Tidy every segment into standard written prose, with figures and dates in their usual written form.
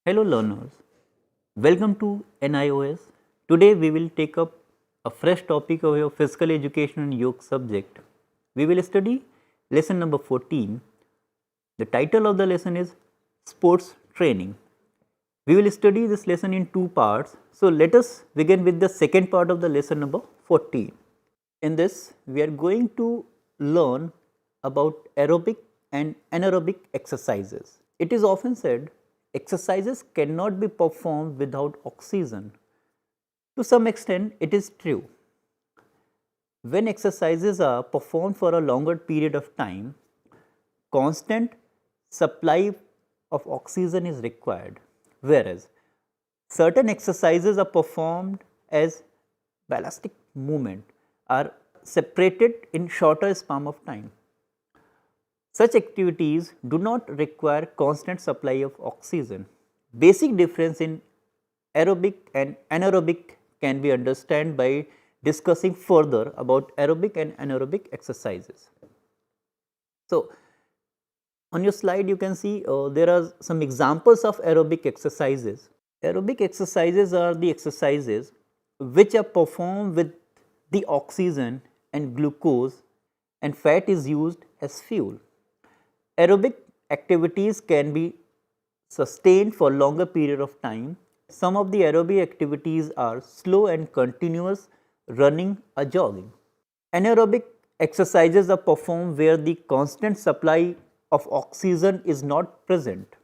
Hello learners, welcome to NIOS. Today we will take up a fresh topic of your physical education and yoga subject. We will study lesson number 14. The title of the lesson is Sports Training. We will study this lesson in two parts. So let us begin with the second part of the lesson number 14. In this we are going to learn about aerobic and anaerobic exercises. It is often said exercises cannot be performed without oxygen. To some extent, it is true. When exercises are performed for a longer period of time, constant supply of oxygen is required, whereas certain exercises are performed as ballistic movement are separated in shorter span of time. Such activities do not require constant supply of oxygen. Basic difference in aerobic and anaerobic can be understood by discussing further about aerobic and anaerobic exercises. So, on your slide you can see there are some examples of aerobic exercises. Aerobic exercises are the exercises which are performed with the oxygen and glucose and fat is used as fuel. Aerobic activities can be sustained for longer period of time. Some of the aerobic activities are slow and continuous running or jogging. Anaerobic exercises are performed where the constant supply of oxygen is not present.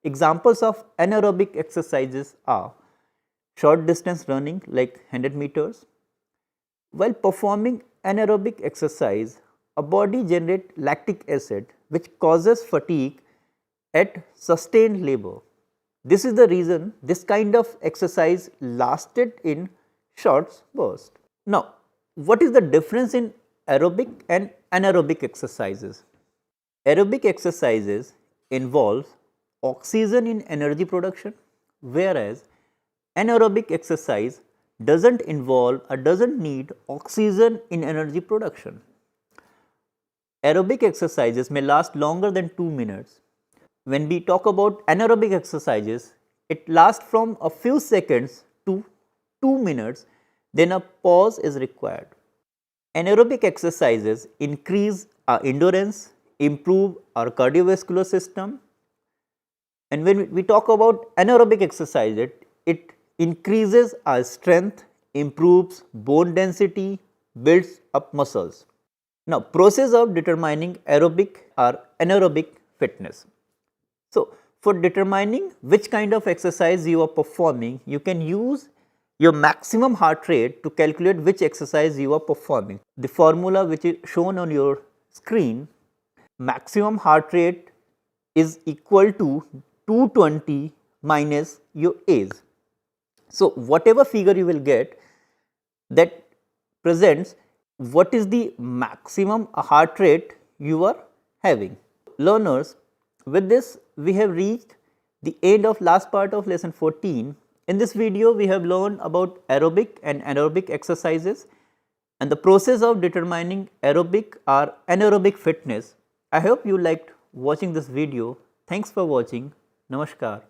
Examples of anaerobic exercises are short distance running like 100 meters. While performing anaerobic exercise, a body generates lactic acid which causes fatigue at sustained labor. This is the reason this kind of exercise lasted in short bursts. Now, what is the difference in aerobic and anaerobic exercises? Aerobic exercises involve oxygen in energy production, whereas anaerobic exercise doesn't involve or doesn't need oxygen in energy production. Aerobic exercises may last longer than 2 minutes. When we talk about anaerobic exercises, it lasts from a few seconds to 2 minutes, then a pause is required. Anaerobic exercises increase our endurance, improve our cardiovascular system, and when we talk about anaerobic exercises, it increases our strength, improves bone density, builds up muscles. Now, process of determining aerobic or anaerobic fitness. So, for determining which kind of exercise you are performing, you can use your maximum heart rate to calculate which exercise you are performing. The formula which is shown on your screen, maximum heart rate is equal to 220 minus your age. So, whatever figure you will get that presents what is the maximum heart rate you are having. Learners, with this we have reached the end of last part of lesson 14. In this video we have learned about aerobic and anaerobic exercises and the process of determining aerobic or anaerobic fitness. I hope you liked watching this video. Thanks for watching. Namaskar.